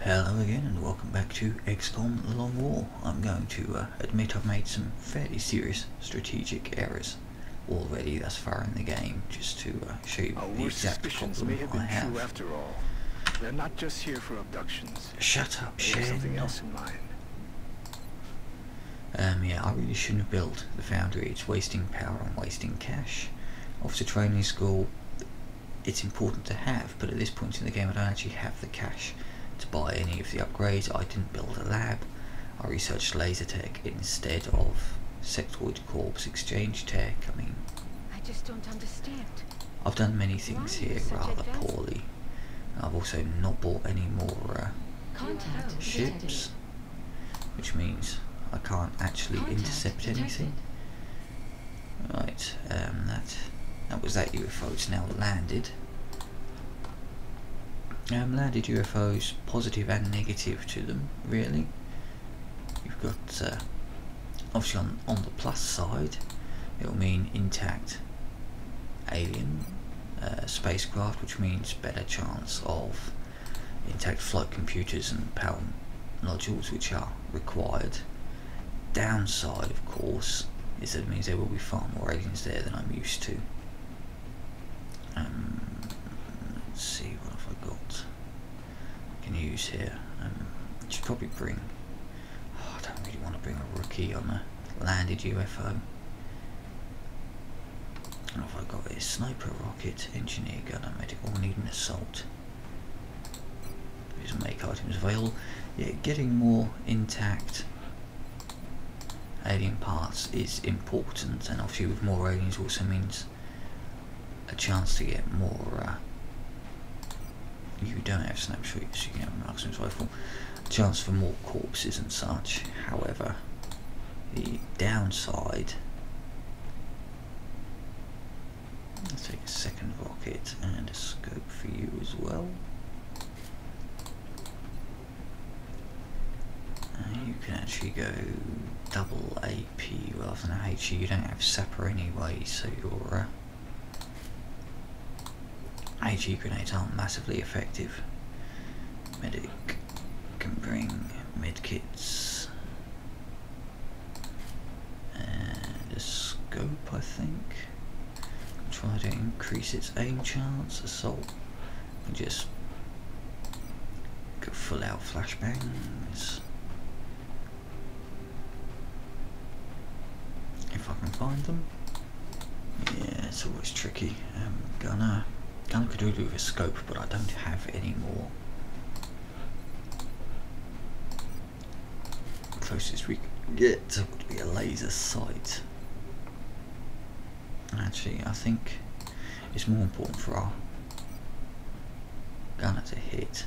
Hello again and welcome back to XCOM The Long War. I'm going to admit I've made some fairly serious strategic errors already thus far in the game, just to show you the exact problem may have been I have. true after all. They're not just here for abductions. Shut up, They have Shen. something else in mind. Yeah, I really shouldn't have built the foundry. It's wasting power and wasting cash. Officer training school, it's important to have, but at this point in the game I don't actually have the cash to buy any of the upgrades. I didn't build a lab. I researched laser tech instead of sectoid corpse exchange tech. I mean, I just don't understand. I've done many things here rather poorly. I've also not bought any more ships, which means I can't actually intercept anything. Right, that was that UFO. It's now landed. Landed UFOs, positive and negative to them, really. You've got, obviously on the plus side, it will mean intact alien spacecraft, which means better chance of intact flight computers and power modules, which are required. Downside, of course, is that it means there will be far more aliens there than I'm used to. Let's see, what have I got I can use here? Should probably bring, I don't really want to bring a rookie on a landed UFO. What have I got here? Sniper rocket, engineer gunner, medic, all need an assault. These make items available. Yeah, getting more intact alien parts is important, and obviously with more aliens also means a chance to get more you don't have snapshots, you can have a marksman's rifle, a chance for more corpses and such. However, the downside, let's take a second rocket and a scope for you as well. You can actually go double AP rather than HE. You don't have sapper anyway, so your HE grenades aren't massively effective. Medic can bring medkits and a scope, I think. Try to increase its aim chance. Assault, and just go full out flashbangs. If I can find them. Yeah, it's always tricky. Gunner could do with a scope, but I don't have any more. Closest we can get would be a laser sight. Actually, I think it's more important for our gunner to hit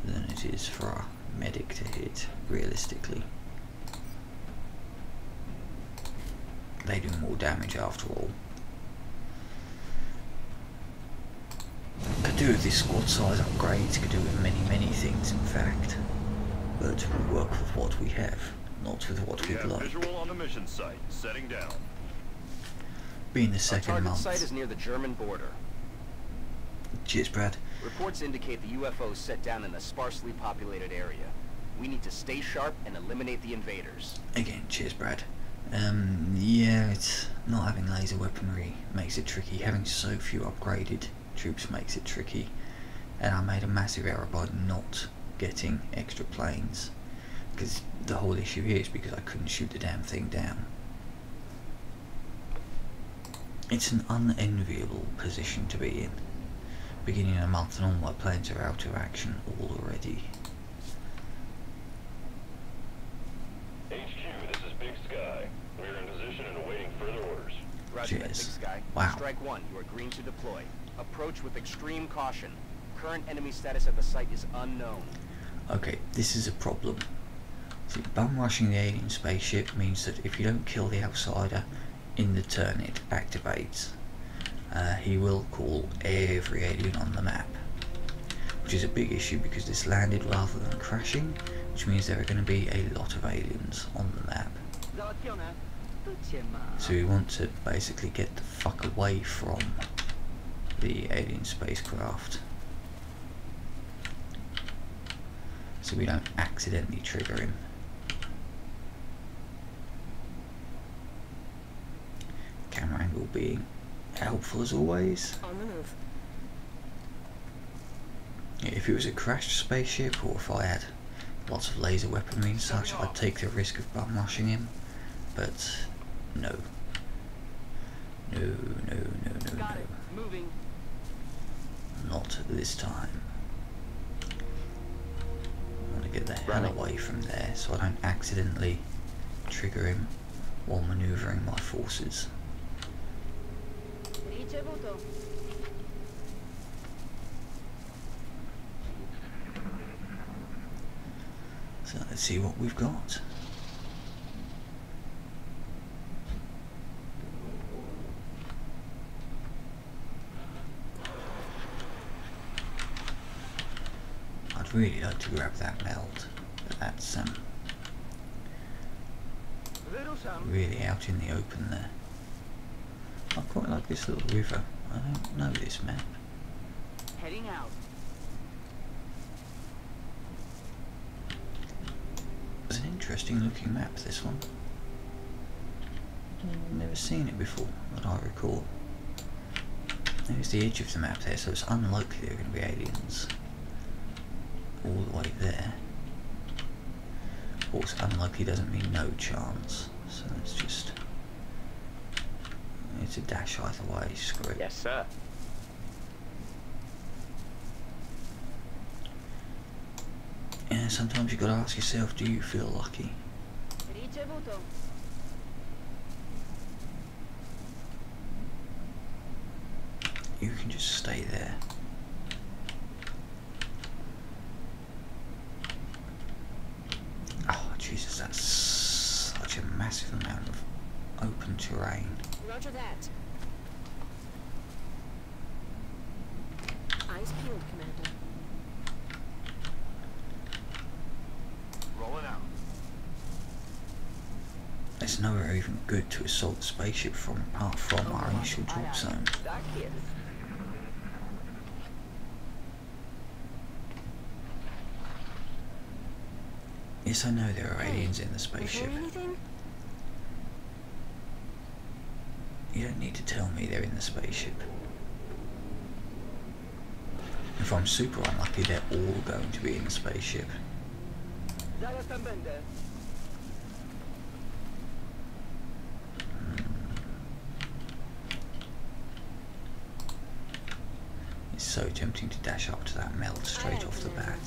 than it is for our medic to hit, realistically. They do more damage after all. Could do with this squad size upgrades, could do with many things in fact. But we work with what we have, not with what we'd like. Visual on the mission site, setting down. Being the second month. Our target site is near the German border. Cheers, Brad. Reports indicate the UFO is set down in a sparsely populated area. We need to stay sharp and eliminate the invaders. Again, cheers, Brad. Yeah, it's not having laser weaponry makes it tricky. Having so few upgraded troops makes it tricky. And I made a massive error by not getting extra planes. Because the whole issue here is because I couldn't shoot the damn thing down. It's an unenviable position to be in. Beginning of a month and all my planes are out of action already. HQ, this is Big Sky. We're in position and awaiting further orders. Roger that, Big Sky. Wow. Strike one, you are green to deploy. Approach with extreme caution. Current enemy status at the site is unknown. Okay, this is a problem. See, bum rushing the alien spaceship means that if you don't kill the outsider in the turn it activates, he will call every alien on the map, which is a big issue because this landed rather than crashing, which means there are going to be a lot of aliens on the map. So we want to basically get the fuck away from the alien spacecraft. so we don't accidentally trigger him. Camera angle being helpful as always. On the move. If it was a crashed spaceship, or if I had lots of laser weaponry and such, I'd take the risk of bum rushing him, but no. No, no, no, no, Got it. no. Moving. Not this time. I want to get the hell away from there so I don't accidentally trigger him while manoeuvring my forces. Ricevuto. So let's see what we've got. I'd really like to grab that meld, but that's really out in the open there. I quite like this little river. I don't know this map. Heading out. It's an interesting looking map, this one. Never seen it before that I recall. There's the edge of the map there, so it's unlikely there are going to be aliens all the way there. Of course, unlikely doesn't mean no chance, so let's just... It's a dash either way, screw it. Yes, sir. Yeah, sometimes you've got to ask yourself, do you feel lucky? Ricevuto. You can just stay there. Oh, Jesus, that's such a massive amount of open terrain. Roger that. Eyes peeled, Commander. Rolling out. There's nowhere even good to assault the spaceship from apart from our initial drop zone. Back here. Yes, I know there are aliens in the Is spaceship. there anything? You don't need to tell me they're in the spaceship. If I'm super unlucky, they're all going to be in the spaceship. It's so tempting to dash up to that meld straight off the bat.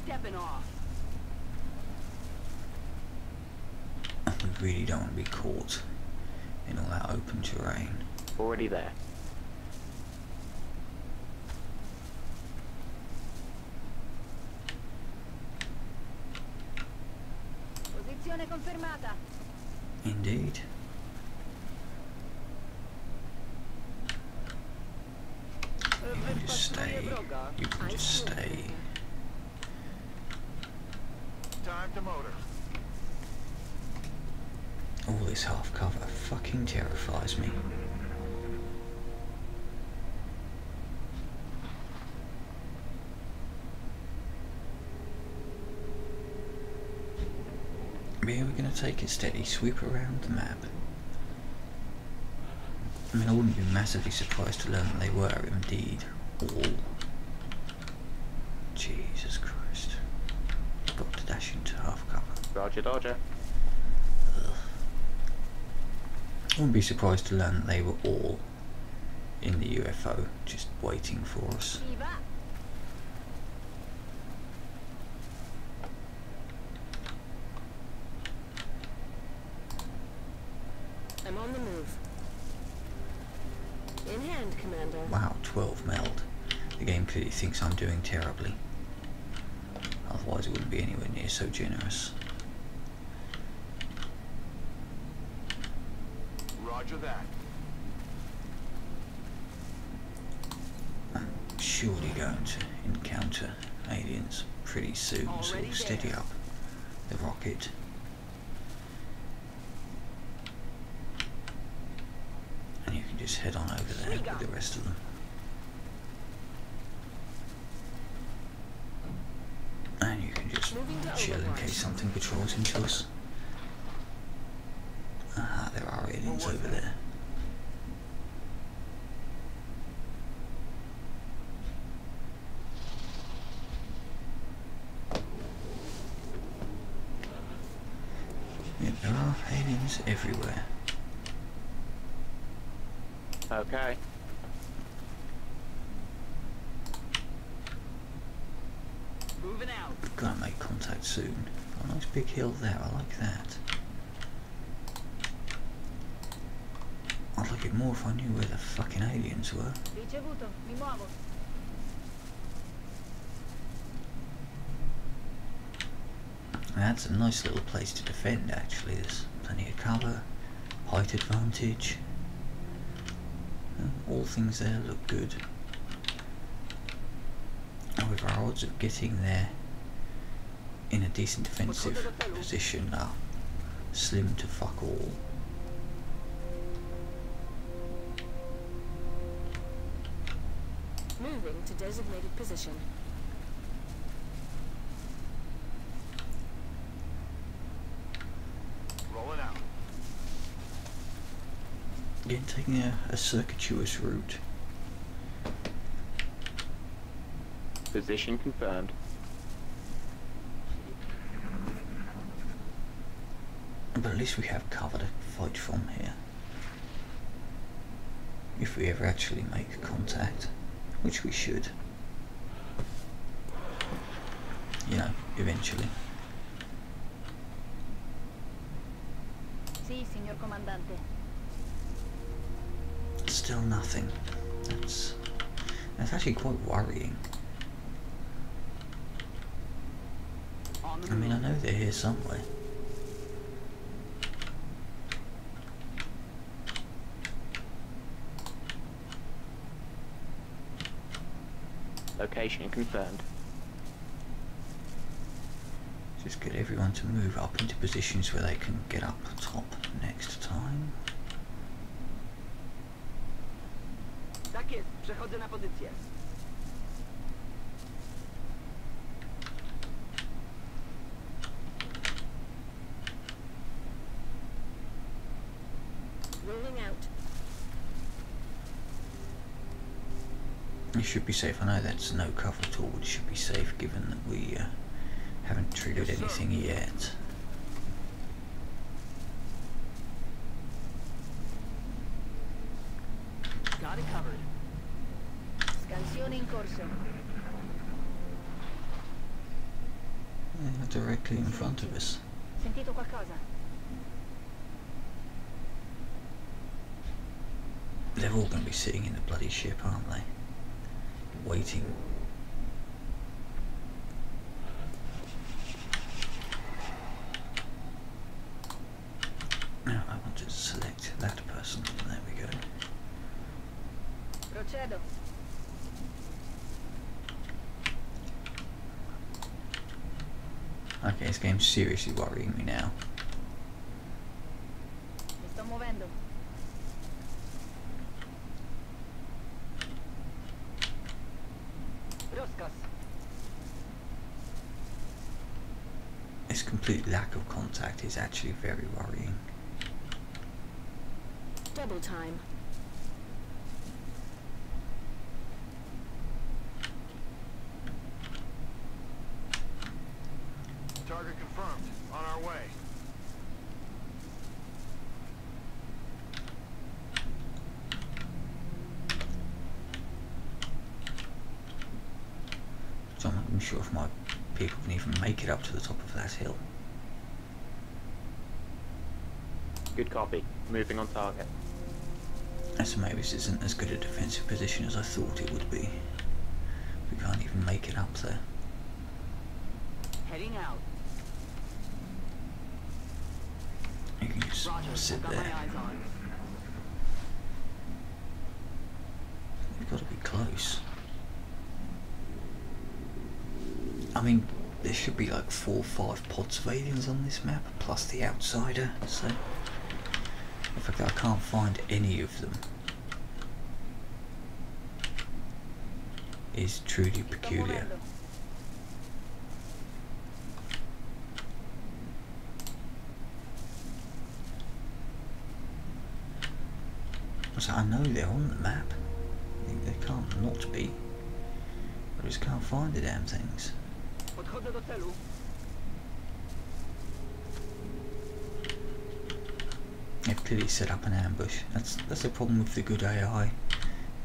Stepping off. We really don't want to be caught in all that open terrain. Already there. Posizione confermata. Indeed. You can just stay. You can just stay. Time to motor. All this half cover fucking terrifies me. But yeah, we're going to take it steady, sweep around the map. I mean, I wouldn't be massively surprised to learn that they were indeed all. Jesus Christ. Got to dash into half cover. Roger, Dodger. I wouldn't be surprised to learn that they were all in the UFO, just waiting for us. Viva. I'm on the move. In hand, Commander. Wow, 12 meld. The game clearly thinks I'm doing terribly. Otherwise it wouldn't be anywhere near so generous. Roger that. I'm surely going to encounter aliens pretty soon, so Already steady there. up the rocket. just head on over there with the rest of them. And you can just chill in case something patrols into us. Ah, there are aliens over there. Yeah, there are aliens everywhere. Okay. Moving out. We've got to make contact soon. Oh, nice big hill there, I like that. I'd like it more if I knew where the fucking aliens were. Ricevuto, mi muovo. That's a nice little place to defend actually, there's plenty of cover, height advantage. All things there look good. However, our odds of getting there in a decent defensive position are slim to fuck all. Moving to designated position. Rolling out. Again, taking a circuitous route. Position confirmed. But at least we have cover to fight from here. If we ever actually make contact, which we should. You know, eventually. Sì, signor comandante. Still nothing. That's actually quite worrying. I mean, I know they're here somewhere. Location confirmed. Just get everyone to move up into positions where they can get up top next time. Tak jest, przechodzę na pozycję. Rolling out. It should be safe. I know that's no cover at all, but it should be safe given that we haven't triggered anything yet. Got it covered. Scansione in corso. Yeah, directly in front of us. Sentito qualcosa? They're all going to be sitting in the bloody ship, aren't they? Waiting. Now I want to select that person. There we go. Procedo. Okay, this game's seriously worrying me now. Mi sto muovendo. Rozkaz. This complete lack of contact is actually very worrying. Double time. Target confirmed. On our way. So I'm not even sure if my people can even make it up to the top of that hill. Good copy. Moving on target. So maybe this isn't as good a defensive position as I thought it would be. We can't even make it up there. Heading out. You can just Roger. sit Got there. my eyes on. We've got to be close. I mean, there should be like 4 or 5 pods of aliens on this map, plus the outsider, so... In fact, I can't find any of them. is truly Mi sto peculiar. muovendo. So I know they're on the map. They can't not be. I just can't find the damn things. They've clearly set up an ambush. That's the problem with the good AI,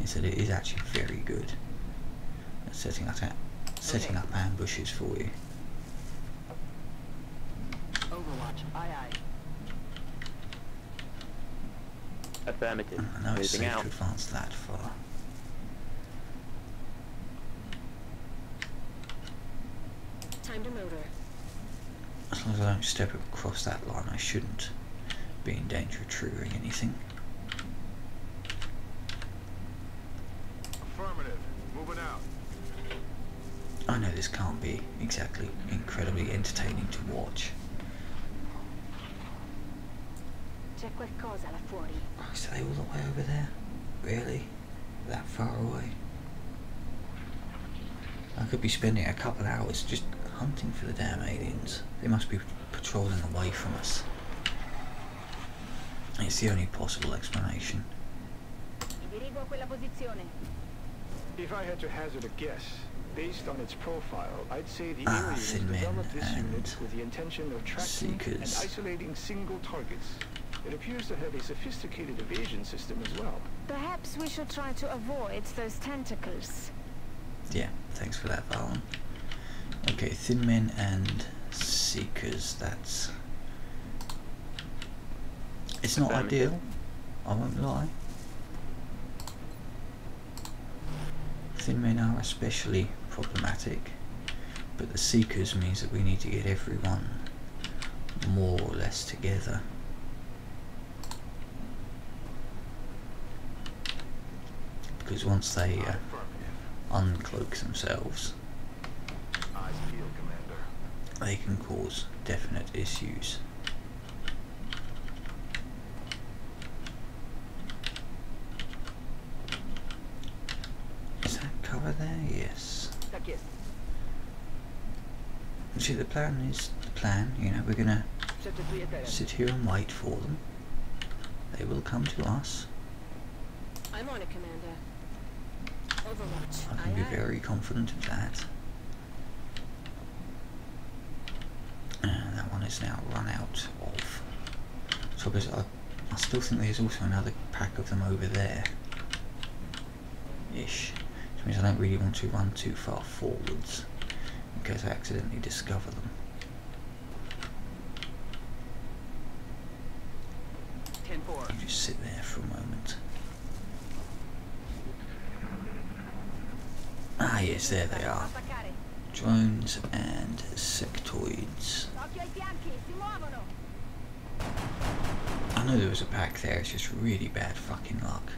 is that it is actually very good at setting up ambushes for you. Overwatch, aye aye. Affirmative. I know it's Moving safe out. to advance that far. Time to motor. As long as I don't step across that line, I shouldn't be in danger of triggering anything. Affirmative. Moving out. I know this can't be exactly incredibly entertaining to watch. C'è qualcosa là fuori. Christ, are they all the way over there? Really? That far away? I could be spending a couple of hours just hunting for the damn aliens. They must be patrolling away from us. It's the only possible explanation. Mi dirigo a quella posizione. If I had to hazard a guess, based on its profile, I'd say the Ah, aliens thin men developed this and unit with the intention of tracking and seekers. isolating single targets. It appears to have a sophisticated evasion system as well. Perhaps we should try to avoid those tentacles. Yeah, thanks for that, Valen. Okay, thin men and seekers, that's... It's not Affirmative. ideal, I won't lie. Thin men are especially problematic, but the seekers means that we need to get everyone more or less together. Because once they Affirmative. uncloak themselves, Eyes peeled, Commander. they can cause definite issues. Is that cover there? Yes. See, the plan is the plan, you know, we're gonna sit here and wait for them. They will come to us. I'm on it, Commander. Overwatch. I can be very confident of that. And that one is now run out of. So I still think there's also another pack of them over there. Ish. Which means I don't really want to run too far forwards in case I accidentally discover them. 10-4. You just sit there for a moment. Ah yes, there they are. Attaccare. Drones and sectoids. Occhio ai fianchi, si muovono. I know there was a pack there, it's just really bad fucking luck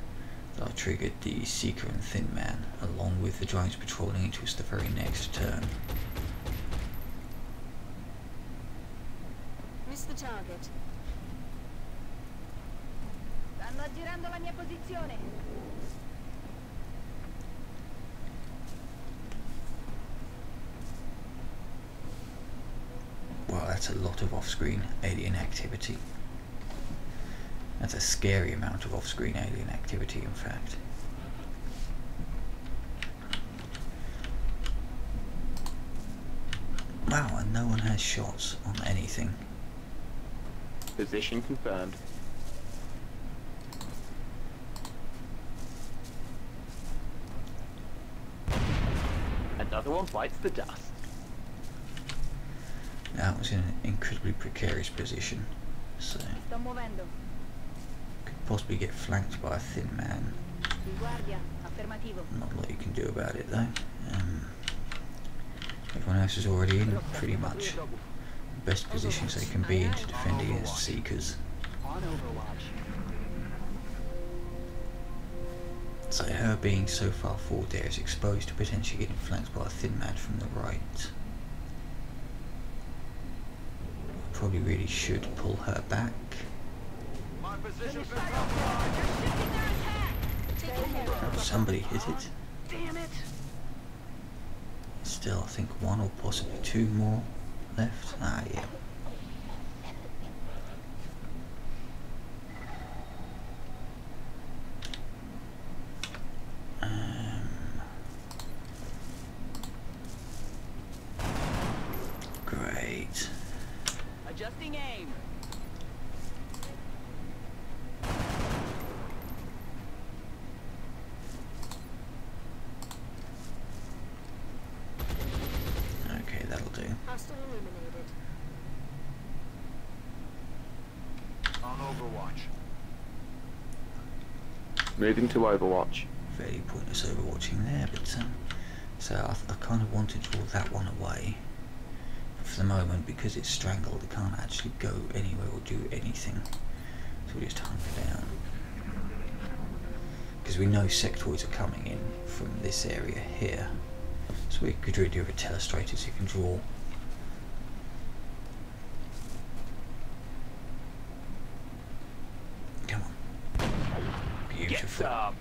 that I triggered the Seeker and Thin Man along with the drones patrolling into us the very next turn. Miss the target. Stanno aggirando la mia posizione. Well, that's a lot of off-screen alien activity. That's a scary amount of off-screen alien activity, in fact. Wow, and no one has shots on anything. Position confirmed. Another one bites the dust. That was in an incredibly precarious position, so Mi sto muovendo. could possibly get flanked by a Thin Man. Di guardia. Affermativo. Not a lot you can do about it though. Everyone else is already in pretty much the best positions they can be in to defend against Seekers. On Overwatch. So her being so far forward there is exposed to potentially getting flanked by a Thin Man from the right. Probably really should pull her back. My position Somebody hit it. Damn it! still, I think, one or possibly two more left. Ah, yeah. Great. Adjusting aim. Okay, that'll do. Hostile eliminated. On Overwatch. Moving to Overwatch. Fairly pointless overwatching there, but so I kind of want to draw that one away for the moment because it's strangled. It can't actually go anywhere or do anything, so we just hunker down because we know sectoids are coming in from this area here, so we could really do a telestrator so you can draw. Come on, beautiful.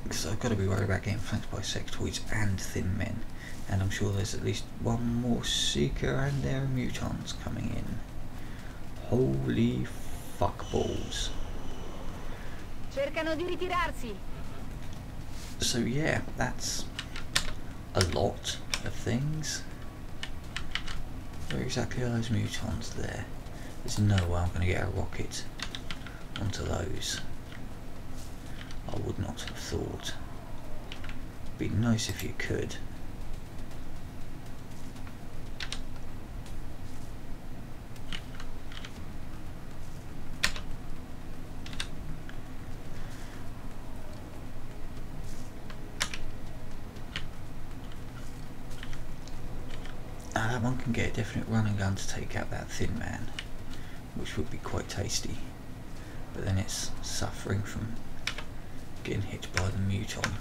Because I've got to be worried about getting flanked by sectoids and thin men, and I'm sure there's at least one more seeker and there are mutons coming in. Holy fuck balls. Cercano di ritirarsi. So yeah, that's a lot of things. Where exactly are those mutons there? There's no way I'm going to get a rocket onto those. I would not have thought. Be nice if you could. Now that one can get a definite run and gun to take out that thin man, which would be quite tasty. But then it's suffering from getting hit by the muton.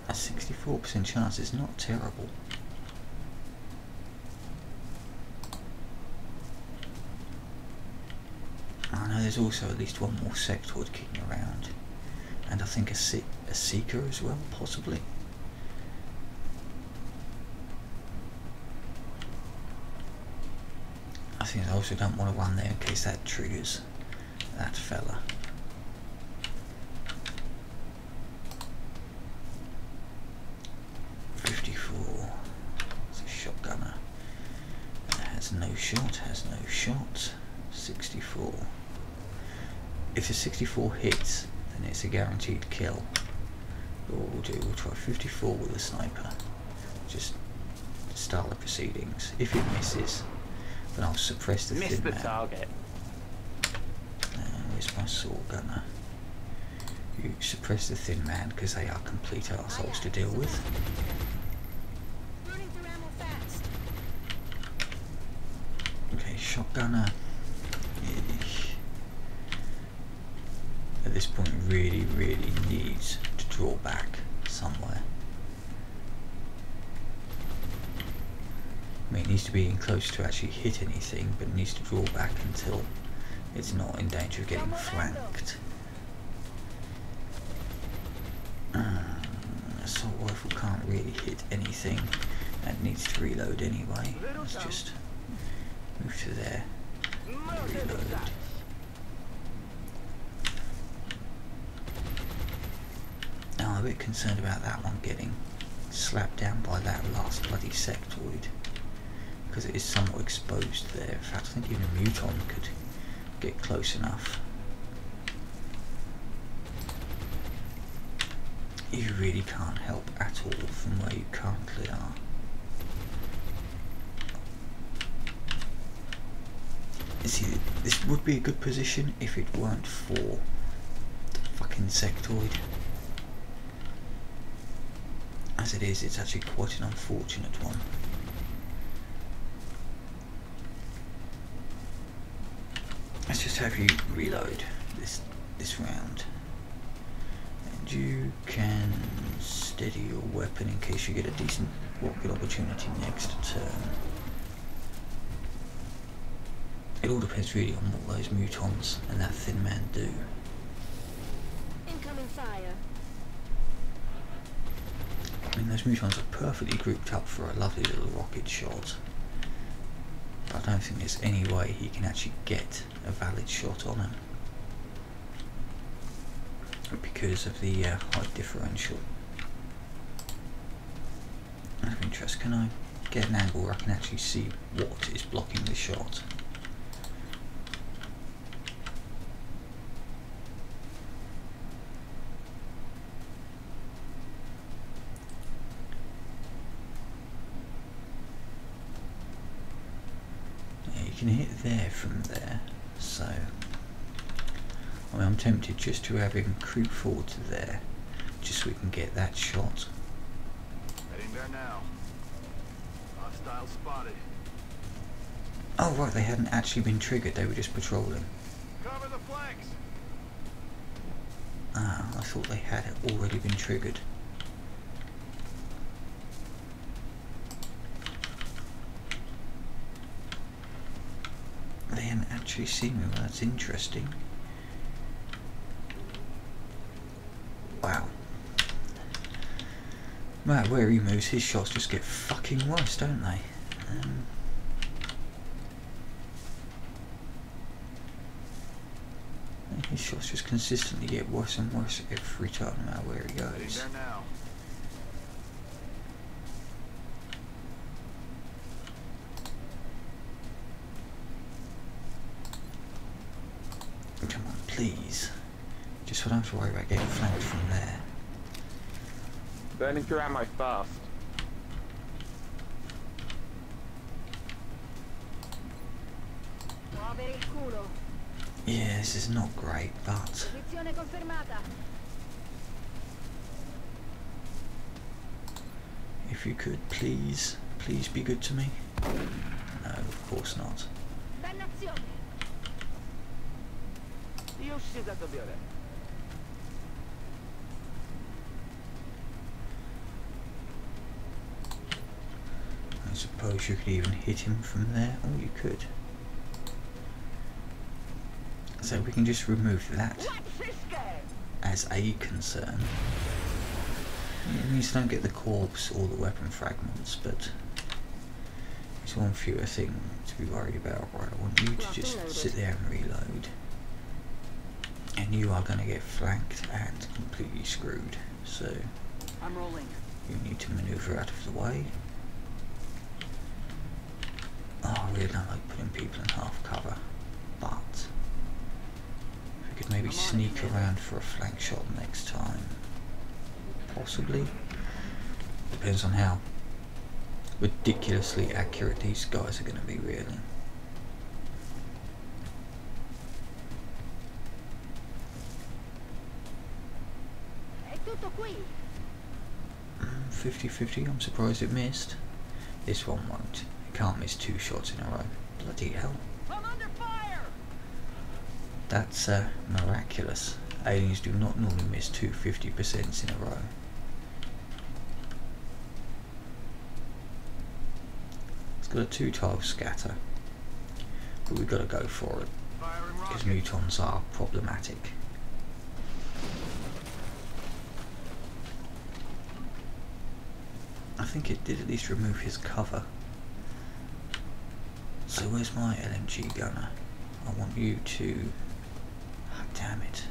A 64% chance is not terrible. I know there's also at least one more sectoid kicking around, and I think a seeker as well, possibly. I think I also don't want to run there in case that triggers that fella. .54. It's a shotgunner. Has no shot. Has no shot. 64. If the 64 hits, then it's a guaranteed kill. But what we'll do, we'll try 54 with a sniper. Just start the proceedings. If it misses, then I'll suppress the Missed thin the man. target. Where's my sword gunner? You suppress the thin man because they are complete arseholes to deal with. Running through ammo fast. Okay, shotgunner. At this point really needs to draw back somewhere. I mean, it needs to be in close to actually hit anything, but it needs to draw back until it's not in danger of getting flanked. Assault rifle can't really hit anything and needs to reload anyway. Let's just move to there. Reload. Now I'm a bit concerned about that one getting slapped down by that last bloody sectoid, because it is somewhat exposed there. In fact, I think even a muton could get close enough. You really can't help at all from where you currently are. You see, this would be a good position if it weren't for the fucking sectoid. As it is, it's actually quite an unfortunate one. Let's just have you reload this round, and you can steady your weapon in case you get a decent rocket opportunity next turn. It all depends really on what those mutons and that thin man do. Incoming fire. those mutons are perfectly grouped up for a lovely little rocket shot. But I don't think there's any way he can actually get a valid shot on him because of the height differential. Out of interest, can I get an angle where I can actually see what is blocking the shot? Yeah, you can hit there from there, so I mean, I'm tempted just to have him creep forward to there, just so we can get that shot. Heading there now. Hostile spotted. Oh right, they hadn't actually been triggered, they were just patrolling. Cover the flanks. Ah, I thought they had already been triggered. They hadn't actually seen me, well that's interesting. Wow. Right, where he moves, his shots just get fucking worse, don't they? His shots just consistently get worse and worse every time, no matter where he Heading goes. there now. Come on, please. Just so I don't have to worry about getting flanked from there. Burning through ammo fast. Muovere il culo. Yeah, this is not great, but Posizione confermata. if you could, please be good to me. No, of course not. Dannazione. I suppose you could even hit him from there. Oh, you could. So we can just remove that as a concern. It means I don't get the corpse or the weapon fragments, but it's one fewer thing to be worried about. Right, I want you to just sit there and reload. And you are going to get flanked and completely screwed. So I'm rolling. you need to maneuver out of the way. Oh, I really don't like putting people in half cover, but if we could maybe sneak around for a flank shot next time. Possibly. Depends on how ridiculously accurate these guys are going to be, really. È tutto qui. 50-50, I'm surprised it missed. This one won't. It can't miss 2 shots in a row. Bloody hell. I'm under fire! That's miraculous. Aliens do not normally miss 2 50% in a row. It's got a 2-tile scatter, but we've got to go for it Firing because rocket. mutons are problematic. I think it did at least remove his cover. So where's my LMG gunner? I want you to... Oh, damn it.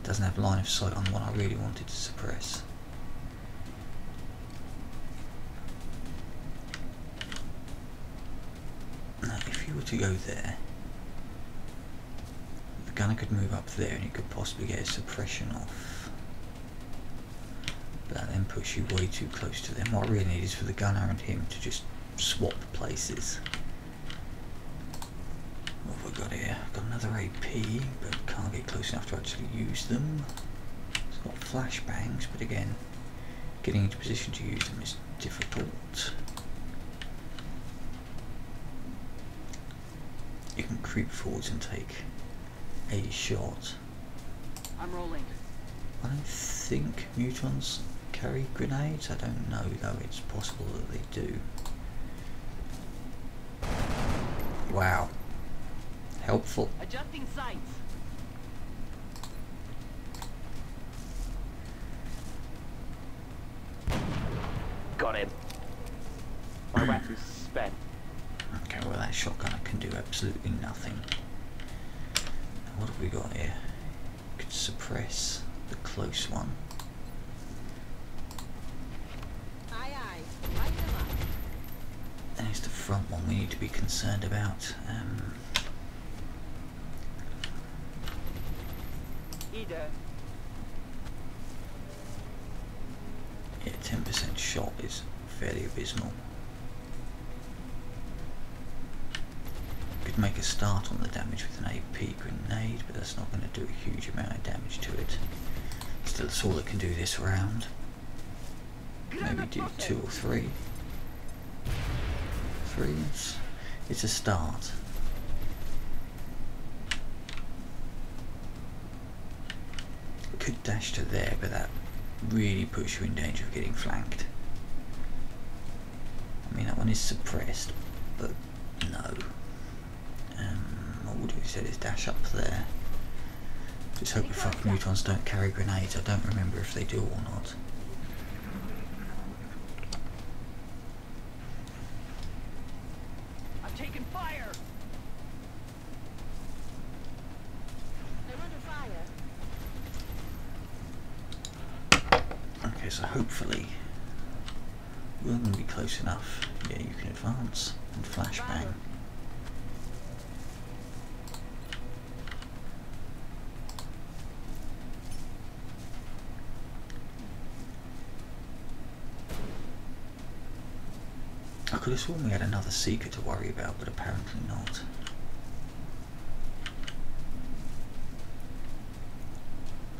Doesn't have line of sight on the one I really wanted to suppress. Now if you were to go there, the gunner could move up there and you could possibly get a suppression off. But that then puts you way too close to them. What I really need is for the gunner and him to just swap places. What have I got here? I've got another AP, but can't get close enough to actually use them. It's got flashbangs, but again, getting into position to use them is difficult. You can creep forwards and take a shot. I'm rolling. I don't think mutons carry grenades. I don't know, though. It's possible that they do. Wow. Helpful. Adjusting sights. My wax is spent. Okay, well that shotgun can do absolutely nothing. What have we got here? Could suppress the close one. Aye, aye. Light them up. There's the front one we need to be concerned about. Yeah, 10% shot is fairly abysmal. Could make a start on the damage with an AP grenade, but that's not going to do a huge amount of damage to it. Still, that's all it can do this round. Maybe do 2 or 3. 3, it's a start. Could dash to there, but that really puts you in danger of getting flanked. I mean, that one is suppressed, but no. What we'll do instead is dash up there. Just hope the fucking mutons don't carry grenades. I don't remember if they do or not. I'm taking fire! They're under fire. Okay, so hopefully we're going to be close enough. Yeah, you can advance and flashbang. I could have sworn we had another seeker to worry about, but apparently not.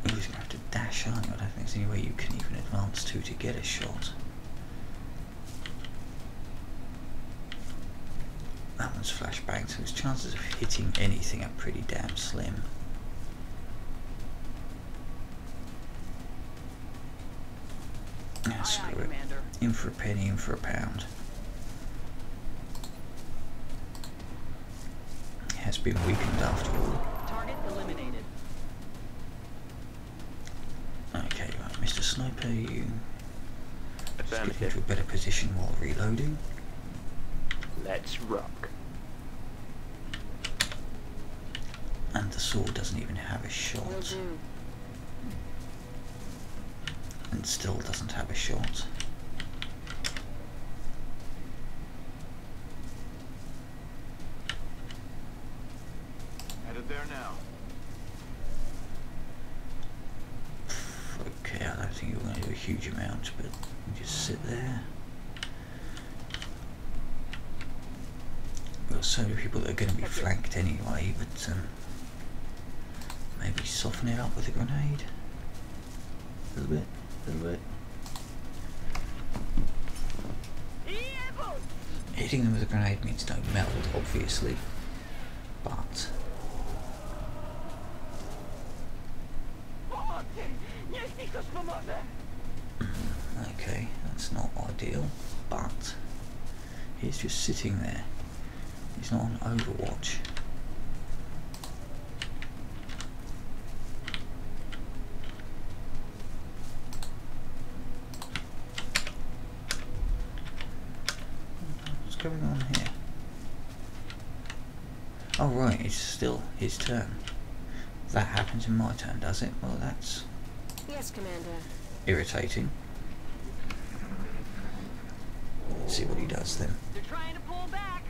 You're going to have to dash, aren't you? I don't think there's any way you can even advance to get a shot. That one's flashbang, so his chances of hitting anything are pretty damn slim. Yeah, screw it. In for a penny, in for a pound. Has been weakened after all. Target eliminated. Okay, right, Mr. Sniper, you just get Affirmative. into a better position while reloading. Let's rock. And the sword doesn't even have a Will shot. do. And still doesn't have a shot. Headed there now. Okay, I don't think you're going to do a huge amount, but you just sit there. We've got so many people that are going to be flanked anyway, but maybe soften it up with a grenade. A little bit, a little bit. Hitting them with a grenade means don't melt, obviously, but okay, that's not ideal, but he's just sitting there. He's not on Overwatch. What's going on here? Oh right, it's still his turn. That happens in my turn, does it? Well, that's Yes, Commander. irritating. Let's see what he does then. They're trying to pull back.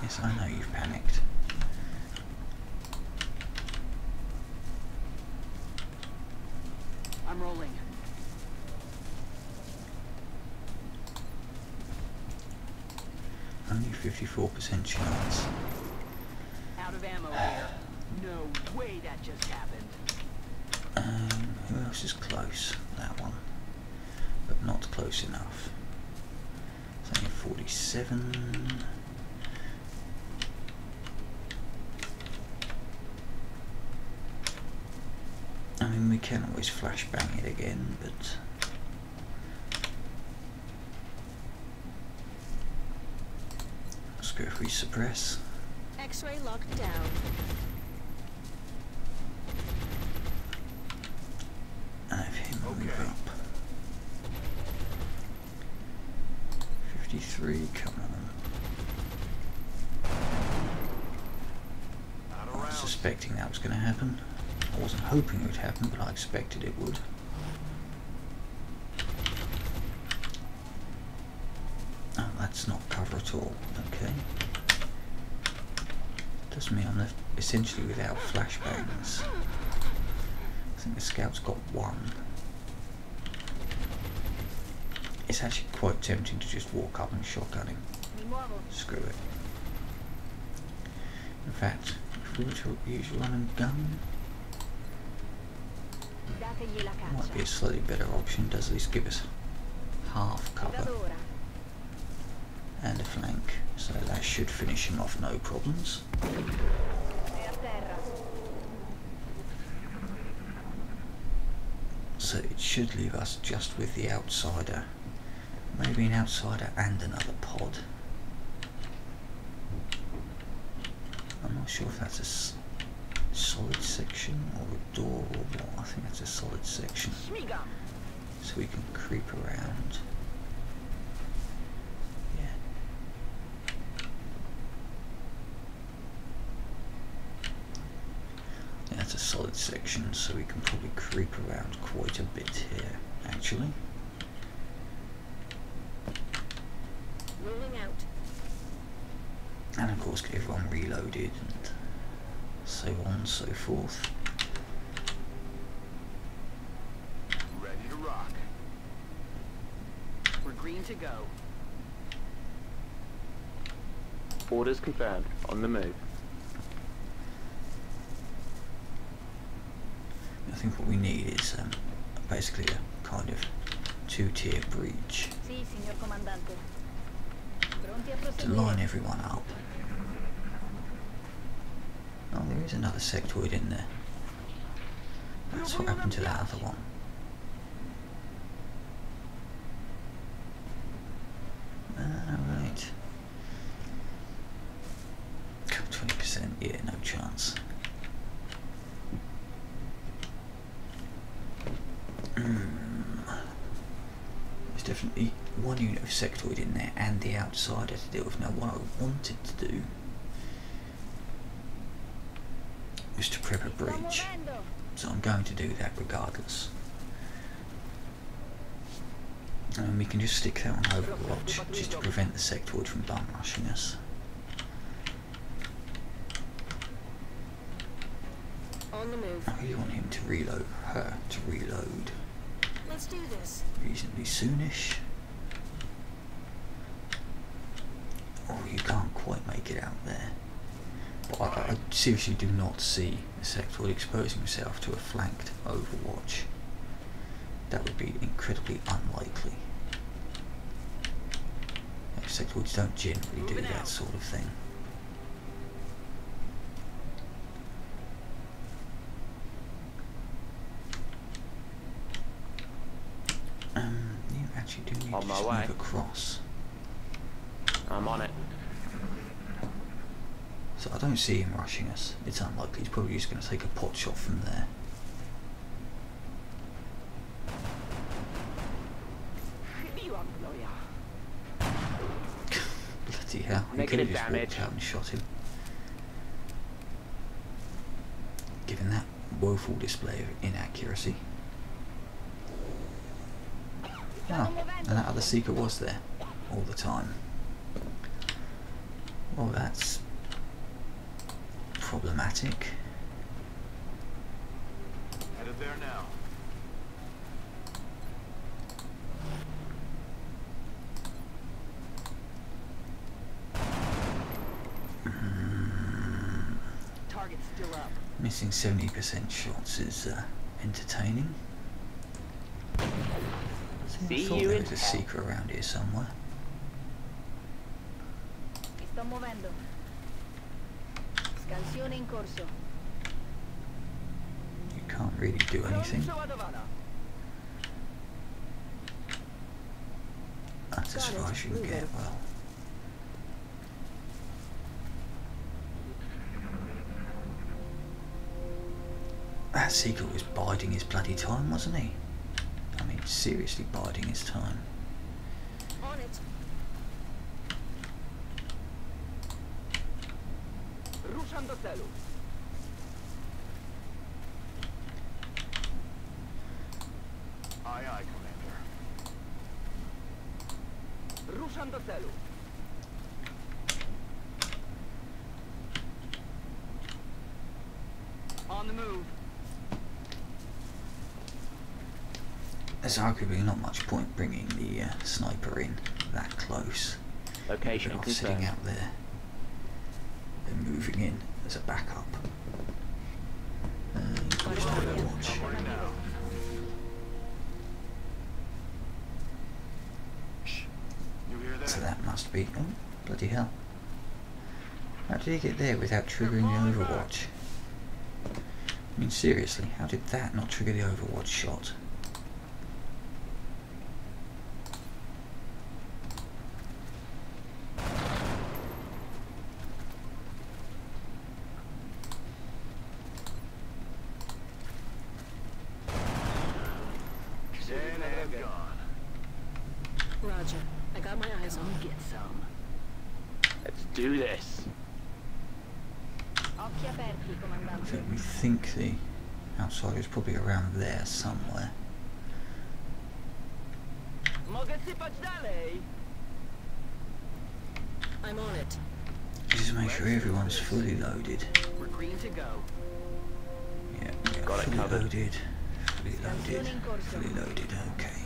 Yes, I know you've panicked. I'm rolling. Only 54% chance. Out of ammo here. No way that just happened. Who else is close? That one. But not close enough. It's only 47. I mean, we can always flashbang it again, but screw if we suppress. X-ray locked down. 3, come on. I was suspecting that was going to happen. I wasn't hoping it would happen, but I expected it would. Oh, that's not cover at all. Okay. Does mean I'm left essentially without flashbangs. I think the scout's got 1. It's actually quite tempting to just walk up and shotgun him. Screw it. In fact, if we were to use run and gun, might be a slightly better option. Does at least give us half cover and a flank, so that should finish him off no problems. So it should leave us just with the outsider. Maybe an outsider and another pod. I'm not sure if that's a solid section or a door or what. I think that's a solid section. So we can creep around. Yeah. Yeah, that's a solid section, so we can probably creep around quite a bit here, actually. Rolling out. And of course get everyone reloaded and so on and so forth. Ready to rock. We're green to go. Orders confirmed. On the move. I think what we need is basically a kind of 2-tier breach Sí, señor comandante. Pronti a to proseguir. line everyone up. Oh, there is another sectoid in there. That's what happened to that other one. Alright. 20%, yeah, no chance. There's definitely one unit of sectoid in there and the outsider to deal with. Now what I wanted to do was to prep a breach, so I'm going to do that regardless. And we can just stick that on Overwatch just to prevent the sectoid from bum rushing us. On the move. I really want him to reload, her to reload Let's do this. reasonably soonish. Oh, you can't quite make it out there. But I seriously do not see the sectoid exposing himself to a flanked Overwatch. That would be incredibly unlikely. Sectoids don't generally do that sort of thing. You actually do need On to my just way. move across. I'm on it. So I don't see him rushing us. It's unlikely. He's probably just going to take a pot shot from there. Bloody hell. He could have Negative just damage. walked out and shot him. Given that woeful display of inaccuracy. Oh, and that other seeker was there all the time. Well, that's problematic. Headed there now. Target's still up. Missing 70% shots is entertaining. I See thought you there in was a hell. seeker around here somewhere. Sto movendo. Scansione in corso. You can't really do anything. That's as far as you can get, well. That seeker was biding his bloody time, wasn't he? I mean, seriously biding his time. On it. Ruszam do celu. Aye, aye, Commander. Ruszam do celu. On the move. There's arguably not much point bringing the sniper in that close. Location Better off confirmed. sitting out there and moving in as a backup. Just Overwatch. Covering now. Shh. You hear that? So that must be... oh, bloody hell. How did he get there without triggering the Overwatch? I mean, seriously, how did that not trigger the Overwatch shot? Dead and gone. Roger. I got my eyes on. Get some. Let's do this. Occhi aperti, comandante. So we think the outsider is probably around there somewhere. Mogę sypać dalej. I'm on it. Just make sure everyone's fully loaded. We're green to go. Yeah, yeah, Got it fully covered. loaded. Fully loaded. Fully loaded, okay.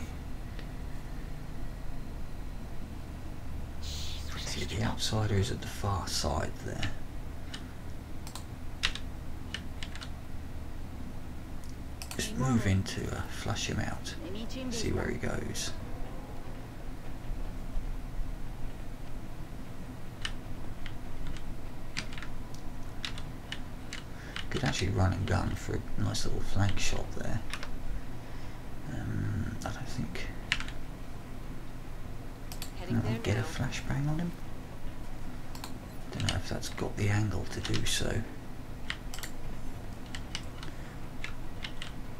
See, the outsider is at the far side there. Just move in to flush him out. See where he goes. Could actually run and gun for a nice little flank shot there. I don't think Heading I'll there get a now. flashbang on him. Don't know if that's got the angle to do so.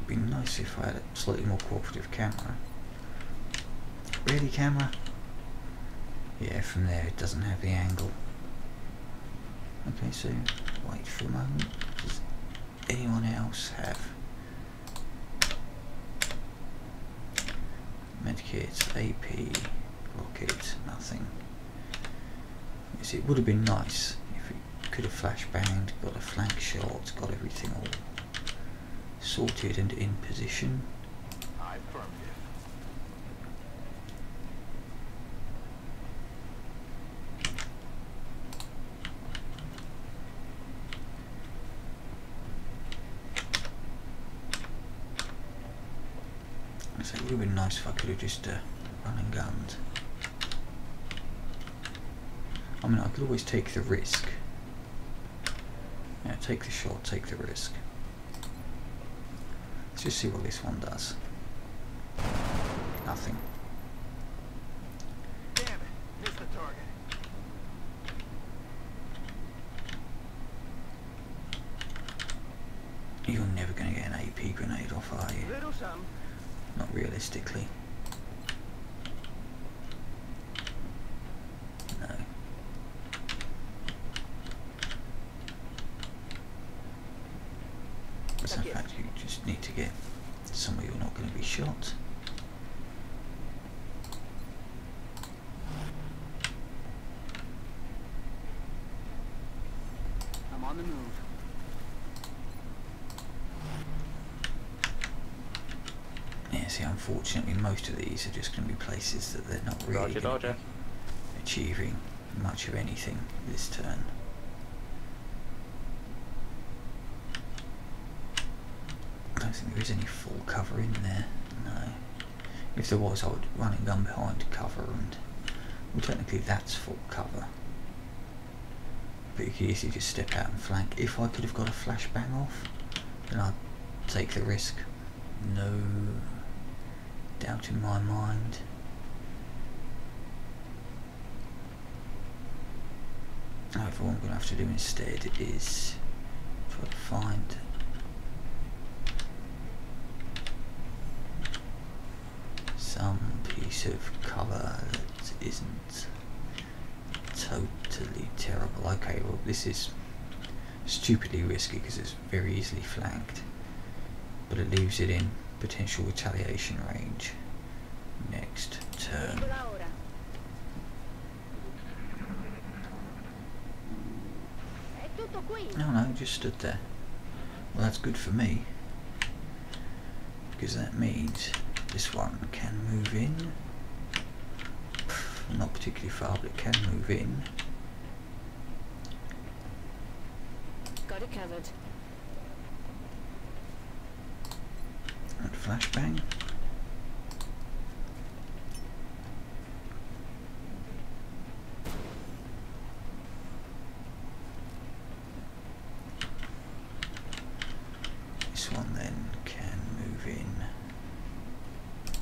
Be nice if I had a slightly more cooperative camera. Really, camera? Yeah, from there it doesn't have the angle. Okay, so wait for a moment. Does anyone else have medkit, AP, rocket, nothing? Yes, it would have been nice if we could have flashbanged, got a flank shot, got everything all sorted and in position. Affirmative. So it would have been nice if I could have just run and gunned. I mean, I could always take the risk. Yeah, take the shot, take the risk. Let's just see what this one does. Nothing. Damn it. Missed the target. You're never going to get an AP grenade off, are you? Wyruszam. Not realistically. No. So in fact, you just need to get somewhere you're not going to be shot. I'm on the move. Yeah, see, unfortunately, most of these are just going to be places that they're not really Roger, gonna Dodger. be achieving much of anything this turn. I don't think there is any full cover in there, no. If there was, I would run and gun behind cover, and well, technically that's full cover. But you could easily just step out and flank. If I could have got a flashbang off, then I'd take the risk. No doubt in my mind. However, what I'm going to have to do instead is try to find some piece of cover that isn't totally terrible. Okay, well this is stupidly risky because it's very easily flanked, but it leaves it in potential retaliation range next turn. No, no, just stood there. Well, that's good for me, because that means this one can move in. Not particularly far, but it can move in. Got it covered. And flashbang. This one then can move in.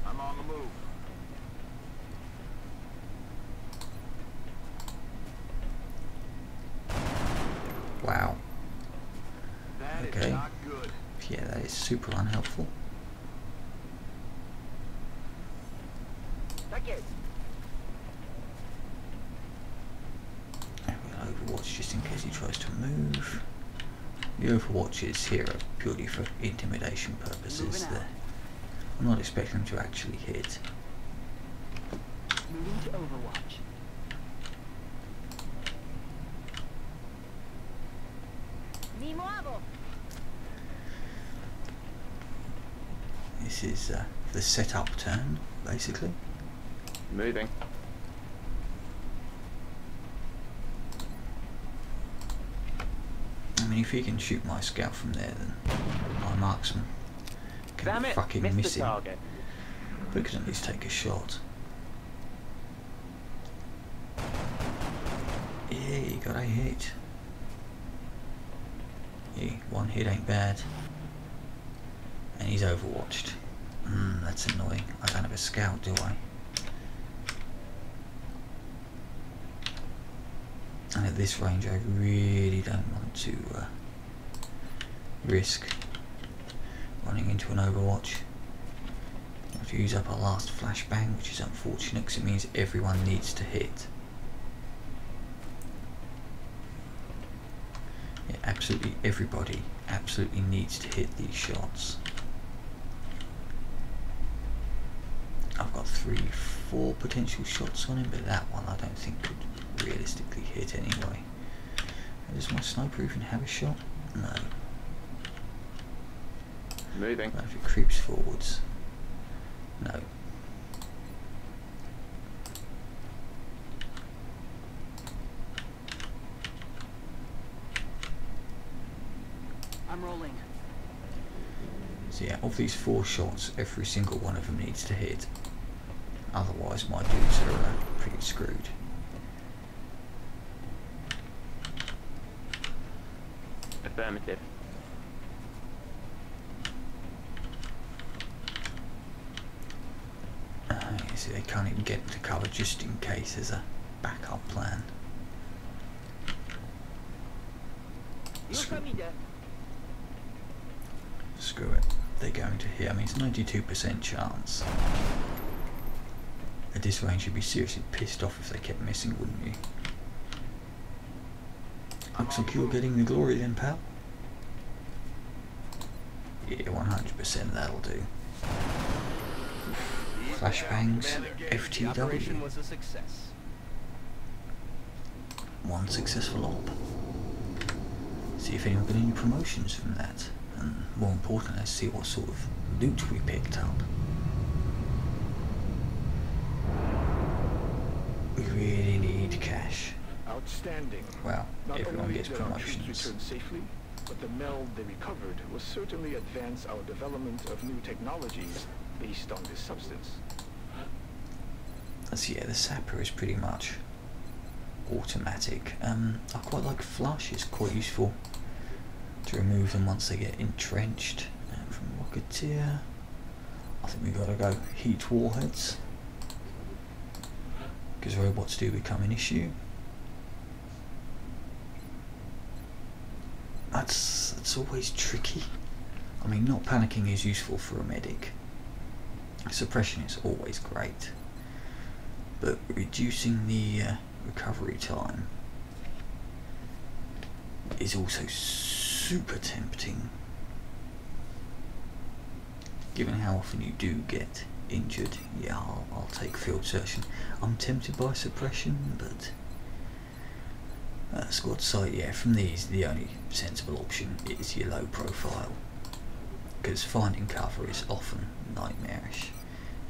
I'm on the move. Wow. That is Okay. not good. Yeah, that is super unhelpful. And we'll Overwatch just in case he tries to move. The Overwatches here are purely for intimidation purposes. I'm not expecting them to actually hit. Moving to Overwatch. This is the setup turn, basically. Moving. I mean, if he can shoot my scout from there, then my marksman can Damn it! fucking Missed miss the him. target. But can at least take a shot. Yeah, he got a hit. Yeah, one hit ain't bad. And he's overwatched. That's annoying. I don't have a scout, do I? And at this range I really don't want to risk running into an overwatch. I have to use up our last flashbang, which is unfortunate because it means everyone needs to hit. Yeah, absolutely everybody absolutely needs to hit these shots. I've got 3-4 potential shots on him, but that one I don't think could realistically hit anyway. Does my sniper even have a shot? No. Moving. But if it creeps forwards, no. I'm rolling. So yeah, of these 4 shots, every single one of them needs to hit. Otherwise my dudes are pretty screwed. Affirmative. You see, they can't even get into cover just in case as a backup plan. Screw it. They're going to hit. I mean, it's 92% chance. At this range, you'd be seriously pissed off if they kept missing, wouldn't you? Looks like you're getting the glory then, pal. Yeah, 100% that'll do. Flashbangs, The operation FTW. was a success. One successful op. See if anyone got any promotions from that. And more importantly, let's see what sort of loot we picked up. We really need cash. Outstanding. Well, Not everyone only gets did our troops promotions. return safely, but the meld they recovered will certainly advance our development of new technologies based on this substance. So yeah, the sapper is pretty much automatic. I quite like flush, it's quite useful to remove them once they get entrenched. And from Rocketeer, I think we gotta go heat warheads, because robots do become an issue. That's always tricky. I mean, not panicking is useful for a medic. Suppression is always great, but reducing the recovery time is also super tempting, given how often you do get injured. Yeah, I'll take field searching. I'm tempted by suppression, but squad sight, yeah, from these the only sensible option is your low profile, because finding cover is often nightmarish,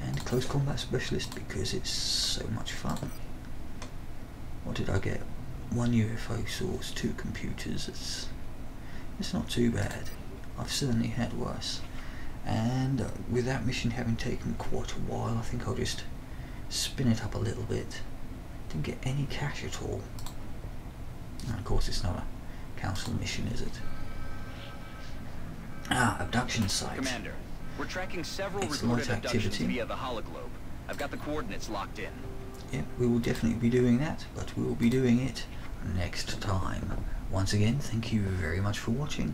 and close combat specialist because it's so much fun. What did I get? 1 UFO source, 2 computers. It's not too bad. I've certainly had worse. And with that mission having taken quite a while, I think I'll just spin it up a little bit. Didn't get any cash at all. And of course it's not a council mission, is it? Ah, abduction site. Commander, we're tracking several Excellent recorded abductions activity. via the hologlobe. I've got the coordinates locked in. Yep, we will definitely be doing that, but we will be doing it next time. Once again, thank you very much for watching.